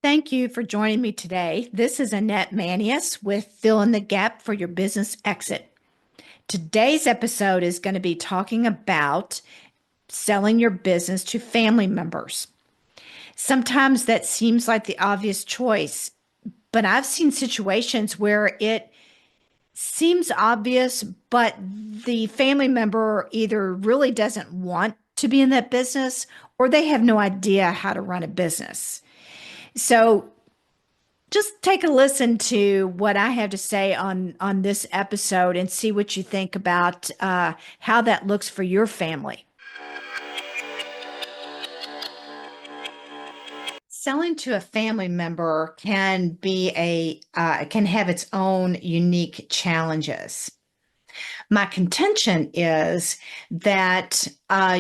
Thank you for joining me today. This is Annette Manius with Fill in the Gap for Your Business Exit. Today's episode is going to be talking about selling your business to family members. Sometimes that seems like the obvious choice, but I've seen situations where it seems obvious, but the family member either really doesn't want to be in that business or they have no idea how to run a business. So just take a listen to what I have to say on this episode and see what you think about how that looks for your family. Selling to a family member can have its own unique challenges. My contention is that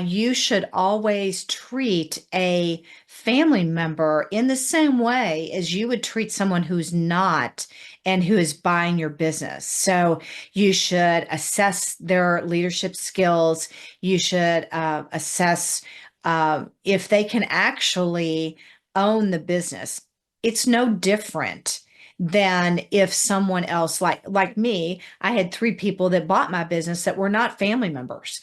you should always treat a family member in the same way as you would treat someone who's not and who is buying your business. So you should assess their leadership skills. You should assess if they can actually own the business. It's no different than if someone else like me, I had three people that bought my business that were not family members.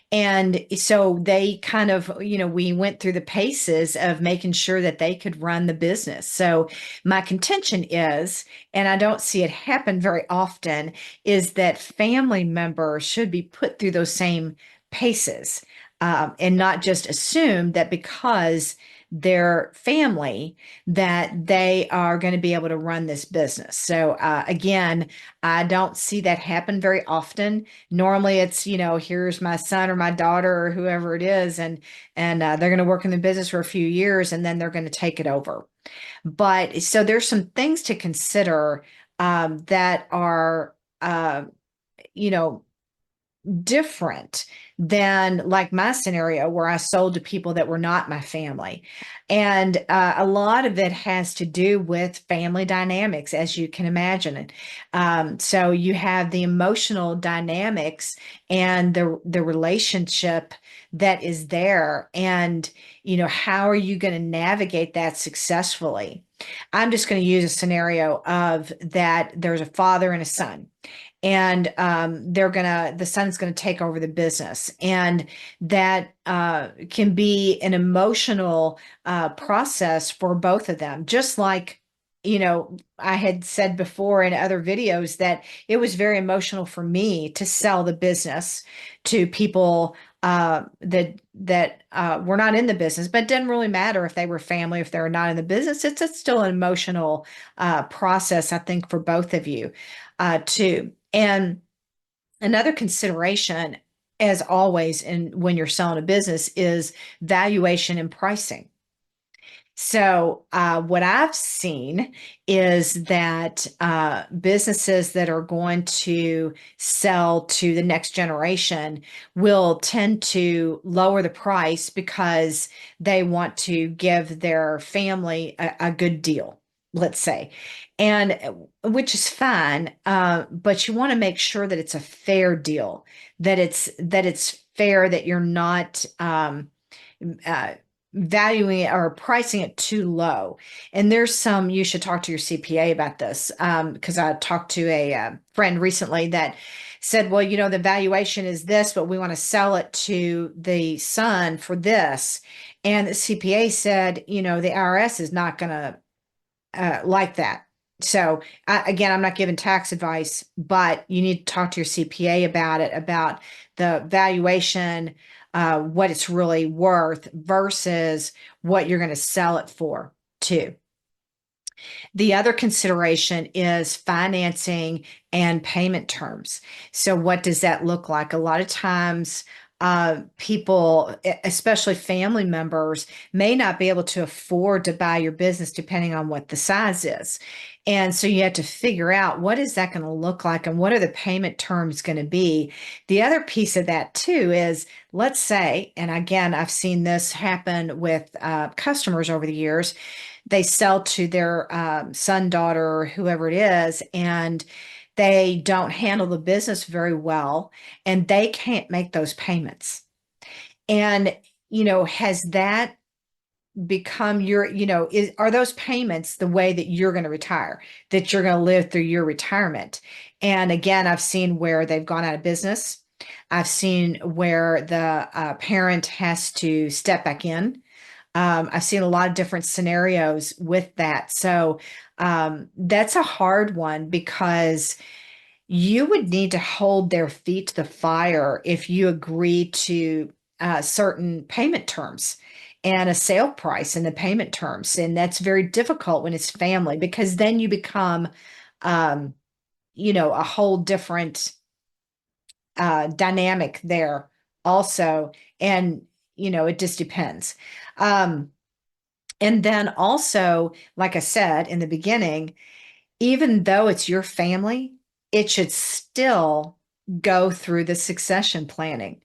And so they kind of, we went through the paces of making sure that they could run the business. So my contention is, and I don't see it happen very often, is that family members should be put through those same paces, and not just assume that because their family that they are going to be able to run this business. So again, I don't see that happen very often. Normally it's, here's my son or my daughter or whoever it is, and they're going to work in the business for a few years and then they're going to take it over. But so there's some things to consider that are you know different than like my scenario where I sold to people that were not my family. And a lot of it has to do with family dynamics, as you can imagine. So you have the emotional dynamics and the relationship that is there. And, how are you going to navigate that successfully? I'm just going to use a scenario of that there's a father and a son and the son's gonna take over the business, and that can be an emotional process for both of them. Just like, I had said before in other videos that it was very emotional for me to sell the business to people that were not in the business, but it didn't really matter if they were family, if they were not in the business. It's still an emotional process, I think, for both of you too. And another consideration, as always, when you're selling a business, is valuation and pricing. So, what I've seen is that businesses that are going to sell to the next generation will tend to lower the price because they want to give their family a good deal, let's say, and which is fine, but you want to make sure that it's a fair deal, that it's fair, that you're not uh, valuing it or pricing it too low. And you should talk to your CPA about this, because I talked to a friend recently that said, well, the valuation is this, but we want to sell it to the son for this. And the CPA said, the IRS is not going to like that. So again, I'm not giving tax advice, but you need to talk to your CPA about it, about the valuation, what it's really worth versus what you're going to sell it for too. The other consideration is financing and payment terms. So what does that look like? A lot of times, people, especially family members, may not be able to afford to buy your business depending on what the size is. And so you have to figure out what is that going to look like and what are the payment terms going to be. The other piece of that too is, let's say, and again, I've seen this happen with customers over the years, they sell to their son, daughter, whoever it is, and they don't handle the business very well, and they can't make those payments. And, has that become your, are those payments the way that you're going to retire, that you're going to live through your retirement? And again, I've seen where they've gone out of business. I've seen where the parent has to step back in. I've seen a lot of different scenarios with that. So that's a hard one because you would need to hold their feet to the fire if you agree to certain payment terms and a sale price and the payment terms. And that's very difficult when it's family because then you become, um, a whole different dynamic there also. And, it just depends. Um, and then also, like I said in the beginning, even though it's your family, it should still go through the succession planning.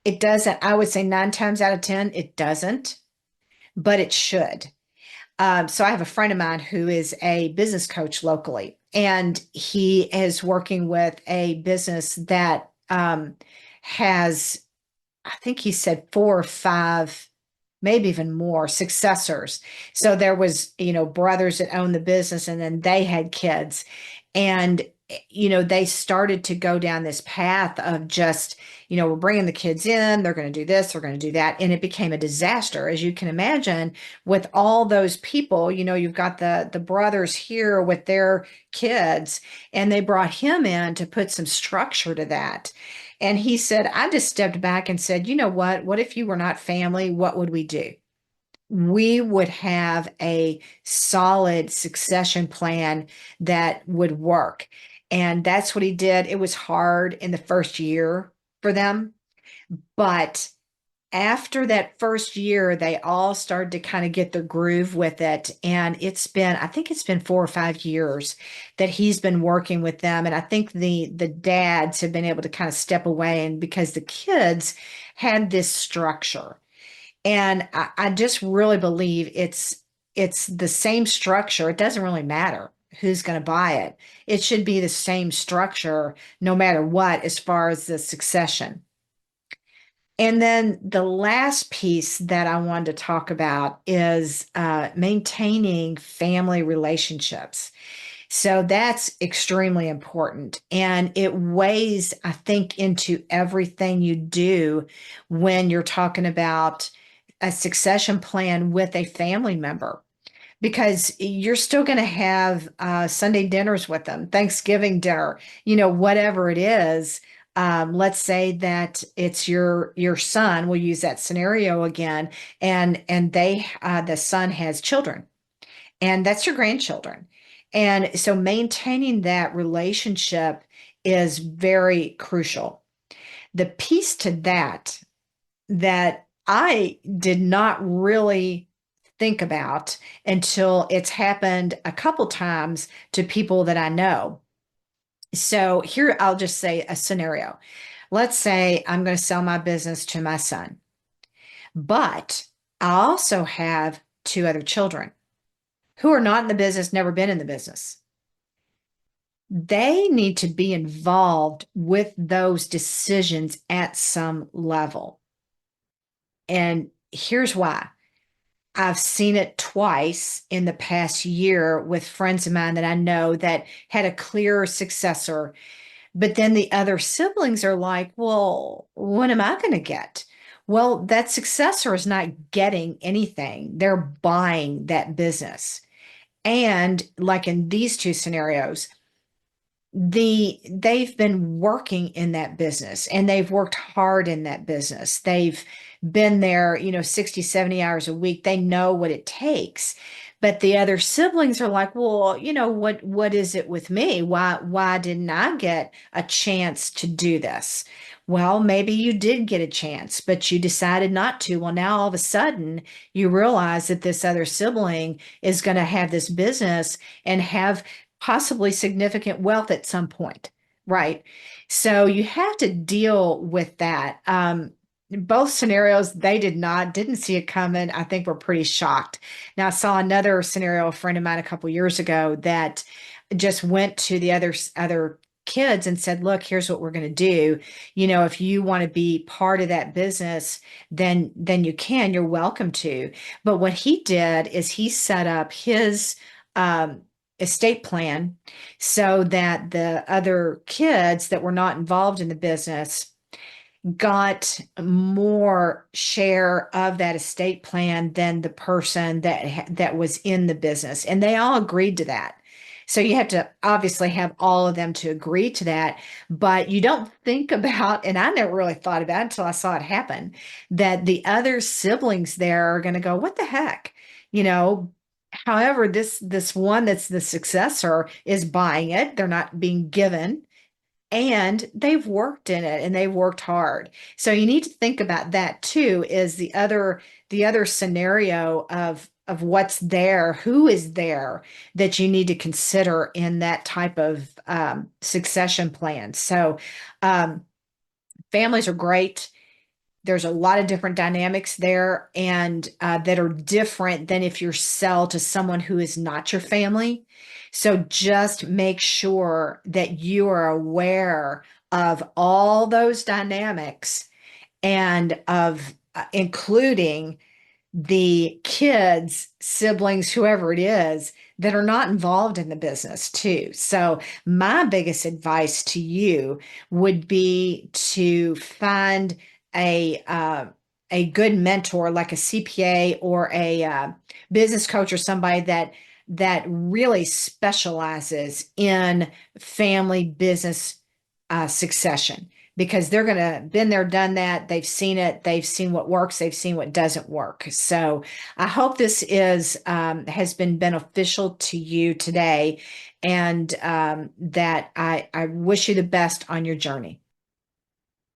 It doesn't, I would say 9 times out of 10, it doesn't, but it should. So I have a friend of mine who is a business coach locally, and he is working with a business that has, I think he said 4 or 5, maybe even more successors. So there was, brothers that owned the business and then they had kids. And, they started to go down this path of just, we're bringing the kids in, they're going to do this, they're going to do that. And it became a disaster, as you can imagine, with all those people. You've got the brothers here with their kids, and they brought him in to put some structure to that. And he said, I just stepped back and said, you know what? What if you were not family? What would we do? We would have a solid succession plan that would work. And that's what he did. It was hard in the first year for them, but after that first year, they all started to kind of get the groove with it. And I think it's been 4 or 5 years that he's been working with them. And I think the dads have been able to kind of step away, and because the kids had this structure. And I just really believe it's the same structure. It doesn't really matter who's going to buy it. It should be the same structure no matter what, as far as the succession. And then the last piece that I wanted to talk about is maintaining family relationships. So that's extremely important. And it weighs, I think, into everything you do when you're talking about a succession plan with a family member, because you're still going to have Sunday dinners with them, Thanksgiving dinner, whatever it is. Let's say that it's your son. We'll use that scenario again, and the son has children, and that's your grandchildren. And so maintaining that relationship is very crucial. The piece to that I did not really think about until it's happened a couple times to people that I know. So here I'll just say a scenario. Let's say I'm going to sell my business to my son, but I also have 2 other children who are not in the business, never been in the business. They need to be involved with those decisions at some level. And here's why. I've seen it twice in the past year with friends of mine that I know that had a clear successor, but then the other siblings are like, well, what am I going to get? Well, that successor is not getting anything. They're buying that business. And like in these two scenarios, they've been working in that business, and they've worked hard in that business. They've been there, 60, 70 hours a week. They know what it takes. But the other siblings are like, well, what is it with me? Why didn't I get a chance to do this? Well, maybe you did get a chance, but you decided not to. Well, now all of a sudden you realize that this other sibling is going to have this business and have possibly significant wealth at some point, right? So you have to deal with that. Both scenarios, they didn't see it coming. I think we're pretty shocked. Now, I saw another scenario, a friend of mine a couple years ago that just went to the other kids and said, look, here's what we're going to do. If you want to be part of that business, then you can, you're welcome to. But what he did is he set up his um, estate plan so that the other kids that were not involved in the business got more share of that estate plan than the person that was in the business, and they all agreed to that. So you have to obviously have all of them to agree to that, but you don't think about, and I never really thought about it until I saw it happen, that the other siblings there are going to go, what the heck? You know, However, this one that's the successor is buying it. They're not being given, and they've worked in it and they've worked hard. So you need to think about that too, is the other scenario of what's there, who is there, that you need to consider in that type of succession plan. So um, families are great. There's a lot of different dynamics there, and that are different than if you sell to someone who is not your family. So just make sure that you are aware of all those dynamics, and of including the kids, siblings, whoever it is, that are not involved in the business too. So my biggest advice to you would be to find a a good mentor like a CPA or a business coach, or somebody that really specializes in family business succession, because they're going to been there, done that. They've seen it. They've seen what works. They've seen what doesn't work. So I hope this is has been beneficial to you today, and that I wish you the best on your journey.